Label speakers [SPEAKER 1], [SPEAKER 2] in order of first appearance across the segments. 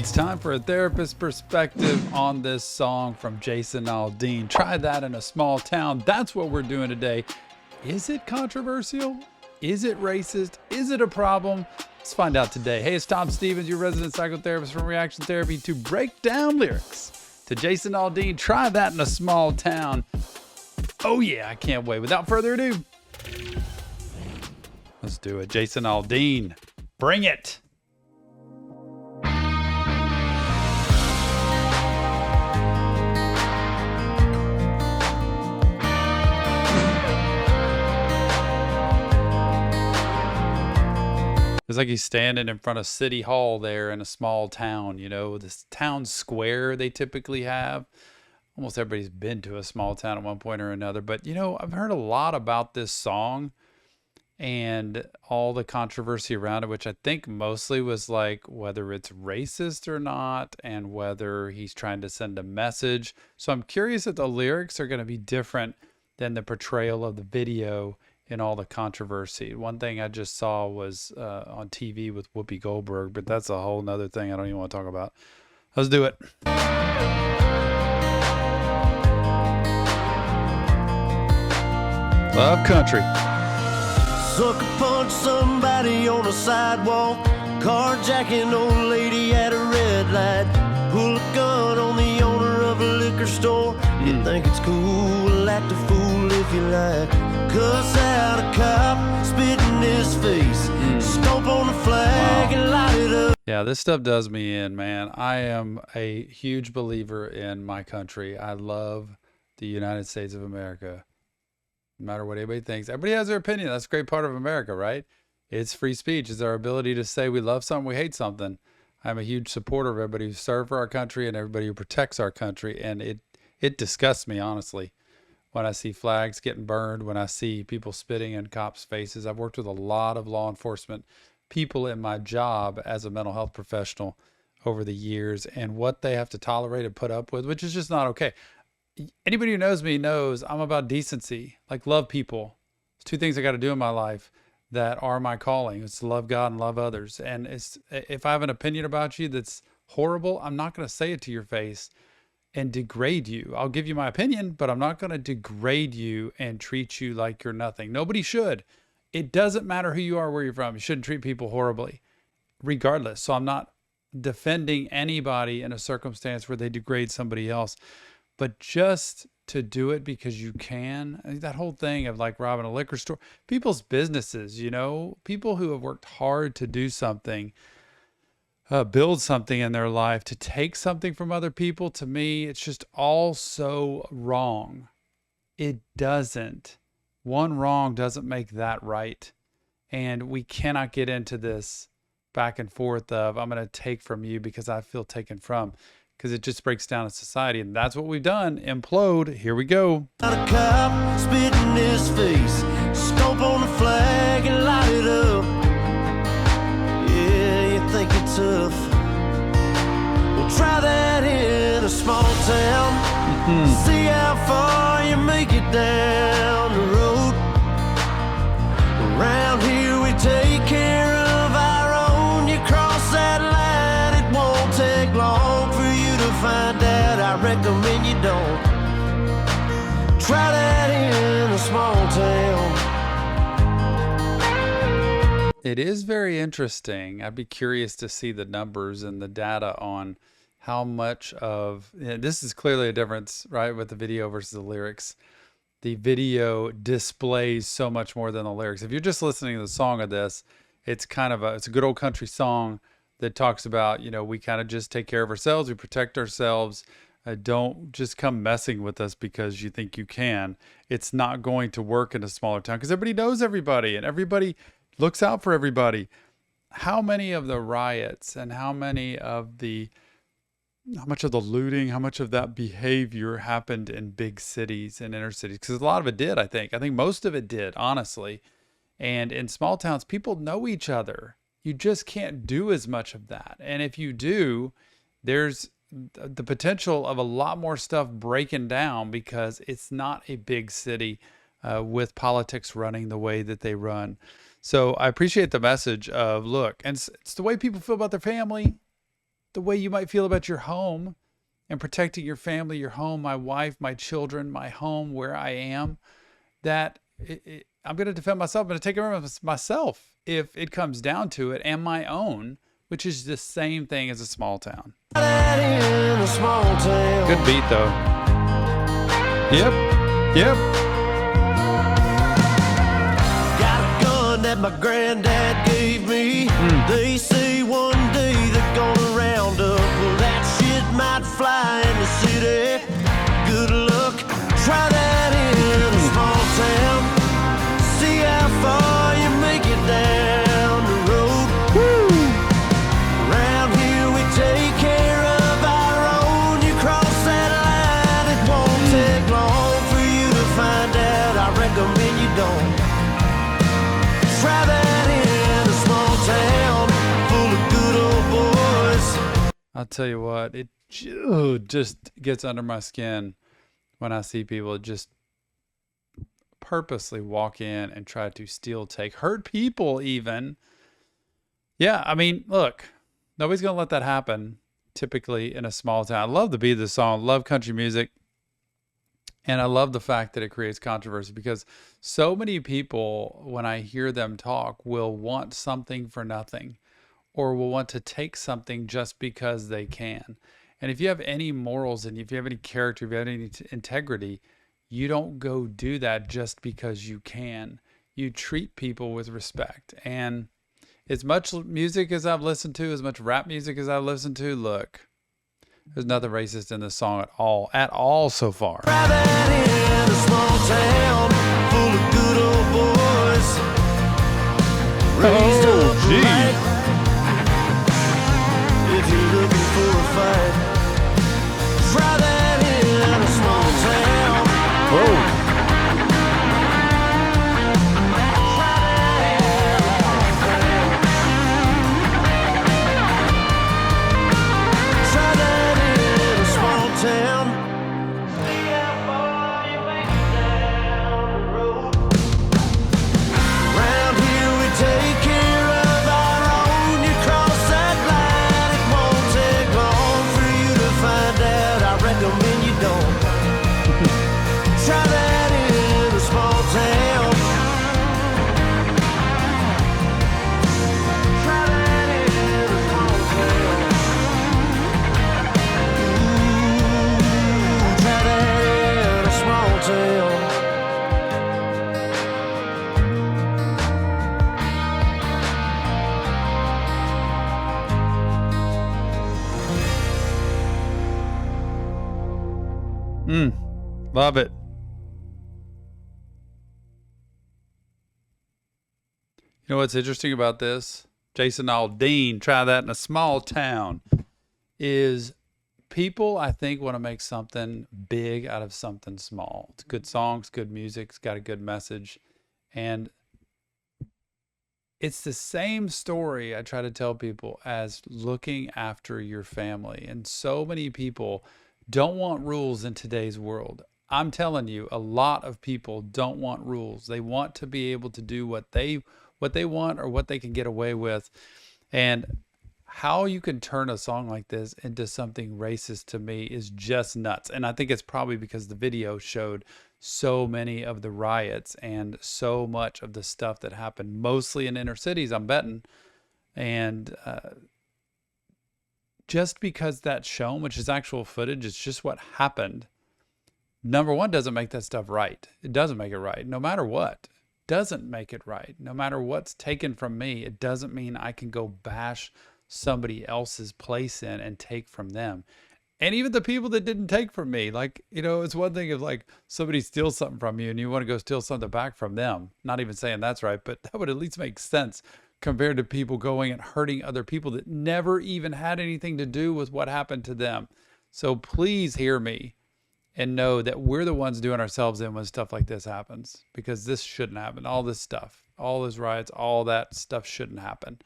[SPEAKER 1] It's time for a therapist perspective on this song from Jason Aldean. Try that in a small town. That's what we're doing today. Is it controversial? Is it racist? Is it a problem? Let's find out today. Hey, it's Tom Stevens, your resident psychotherapist from Reaction Therapy, to break down lyrics to Jason Aldean. Try that in a small town. Oh yeah, I can't wait. Without further ado, let's do it. Jason Aldean, bring it. It's like he's standing in front of City Hall there in a small town, you know, this town square they typically have. Almost everybody's been to a small town at one point or another. But, you know, I've heard a lot about this song and all the controversy around it, which I think mostly was like whether it's racist or not and whether he's trying to send a message. So I'm curious if the lyrics are going to be different than the portrayal of the video in all the controversy. One thing I just saw was on TV with Whoopi Goldberg, but that's a whole nother thing I don't even want to talk about. Let's do it. Love country.
[SPEAKER 2] Sucker punch somebody on the sidewalk, carjacking old lady at a red light, pull a gun on the owner of a liquor store. You think it's cool, act a fool if you like, cuss out a cop, spit in his face, stomp on the flag and light it up.
[SPEAKER 1] Yeah, this stuff does me in, man. I am a huge believer in my country. I love the United States of America. No matter what anybody thinks, everybody has their opinion. That's a great part of America, right? It's free speech. It's our ability to say we love something, we hate something. I'm a huge supporter of everybody who serves for our country and everybody who protects our country. And it disgusts me, honestly, when I see flags getting burned, when I see people spitting in cops' faces. I've worked with a lot of law enforcement people in my job as a mental health professional over the years, and what they have to tolerate and put up with, which is just not okay. Anybody who knows me knows I'm about decency, like love people. It's two things I got to do in my life that are my calling. It's to love God and love others. And if I have an opinion about you that's horrible, I'm not going to say it to your face and degrade you. I'll give you my opinion, but I'm not going to degrade you and treat you like you're nothing. Nobody should. It doesn't matter who you are, where you're from. You shouldn't treat people horribly, regardless. So I'm not defending anybody in a circumstance where they degrade somebody else. But just to do it because you can, I think that whole thing of like robbing a liquor store, people's businesses, you know, people who have worked hard to do something, build something in their life, to take something from other people, to me, it's just all so wrong. It doesn't. One wrong doesn't make that right. And we cannot get into this back and forth of I'm going to take from you because I feel taken from. Because it just breaks down a society, and that's what we've done. Implode. Here we go.
[SPEAKER 2] A cop, spit in his face, stomp on the flag and light it up. Yeah, you think you're tough? Well, try that in a small town. See how far you make it down the road. Around here we take care of our own. You cross that line, it won't take long for you to find out. I recommend you don't. Try that in a small town.
[SPEAKER 1] It is very interesting. I'd be curious to see the numbers and the data on how much of, this is clearly a difference, right, with the video versus the lyrics. The video displays so much more than the lyrics. If you're just listening to the song of this, it's kind of it's a good old country song that talks about, you know, we kind of just take care of ourselves, we protect ourselves. Don't just come messing with us because you think you can. It's not going to work in a smaller town because everybody knows everybody and everybody looks out for everybody. How many of the riots and how much of the looting, how much of that behavior happened in big cities and inner cities? Because a lot of it did, I think. I think most of it did, honestly. And in small towns, people know each other. You just can't do as much of that. And if you do, there's the potential of a lot more stuff breaking down because it's not a big city with politics running the way that they run. So I appreciate the message of, look, and it's the way people feel about their family. the way you might feel about your home and protecting your family, your home, my wife, my children, my home, where I am, that I'm going to defend myself. I'm going to take care of myself if it comes down to it, and my own, which is the same thing as a small town. Good beat, though. Yep.
[SPEAKER 2] Got a gun that my granddad gave me. They say one day they're gonna round up. Well, that shit might fly in the city. Good luck, try that in a small town. See how far you make it down the road. Around here we take care of our own. You cross that line, it won't take long for you to find out. I recommend you don't. Try that in a small town full of good old boys.
[SPEAKER 1] I'll tell you what, it just gets under my skin when I see people just purposely walk in and try to steal, take, hurt people even. Yeah, I mean, look, nobody's going to let that happen typically in a small town. I love the beat of the song, love country music. And I love the fact that it creates controversy, because so many people, when I hear them talk, will want something for nothing, or will want to take something just because they can. And if you have any morals, and if you have any character, if you have any integrity, you don't go do that just because you can. You treat people with respect. And as much music as I've listened to, as much rap music as I've listened to, look, there's nothing racist in this song at all so far.
[SPEAKER 2] Try that in a small town full of good old boys. Raised up right. If you're looking for a fight, try that in a small town.
[SPEAKER 1] Whoa.
[SPEAKER 2] Try that in a small town. See how far you make it down the road. Round here we take care of our own. You cross that line, it won't take long for you to find out. I recommend you don't. Try that in a small town. Try that in a small town. Try that in a small town.
[SPEAKER 1] Love it. You know what's interesting about this? Jason Aldean, try that in a small town, is people, I think, want to make something big out of something small. It's good songs, good music, it's got a good message. And it's the same story I try to tell people as looking after your family. And so many people don't want rules in today's world. I'm telling you, a lot of people don't want rules. They want to be able to do what they want, or what they can get away with. And how you can turn a song like this into something racist, to me, is just nuts. And I think it's probably because the video showed so many of the riots and so much of the stuff that happened, mostly in inner cities, I'm betting. And just because that's shown, which is actual footage, it's just what happened. Number one, doesn't make that stuff right. It doesn't make it right, no matter what. Doesn't make it right. No matter what's taken from me, it doesn't mean I can go bash somebody else's place in and take from them. And even the people that didn't take from me, like, you know, it's one thing if like somebody steals something from you and you want to go steal something back from them. Not even saying that's right, but that would at least make sense compared to people going and hurting other people that never even had anything to do with what happened to them. So please hear me and know that we're the ones doing ourselves in when stuff like this happens, because this shouldn't happen. All this stuff, all those riots, all that stuff shouldn't happen.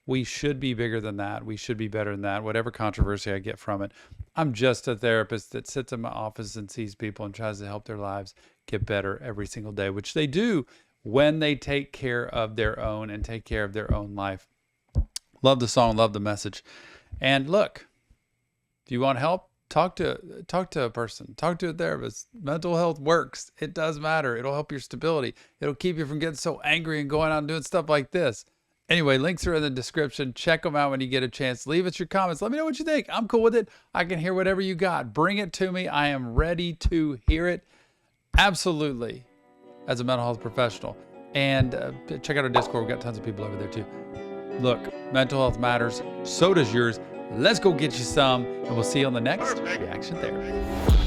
[SPEAKER 1] We should be bigger than that. We should be better than that. Whatever controversy I get from it, I'm just a therapist that sits in my office and sees people and tries to help their lives get better every single day, which they do when they take care of their own and take care of their own life. Love the song, love the message. And look, If you want help, talk to a person, talk to a therapist. Mental health works. It does matter. It'll help your stability. It'll keep you from getting so angry and going out and doing stuff like this. Anyway, links are in the description. Check them out when you get a chance. Leave us your comments. Let me know what you think. I'm cool with it. I can hear whatever you got. Bring it to me. I am ready to hear it. Absolutely. As a mental health professional. And check out our Discord. We've got tons of people over there too. Look, mental health matters. So does yours. Let's go get you some. And we'll see you on the next Reaction Therapy.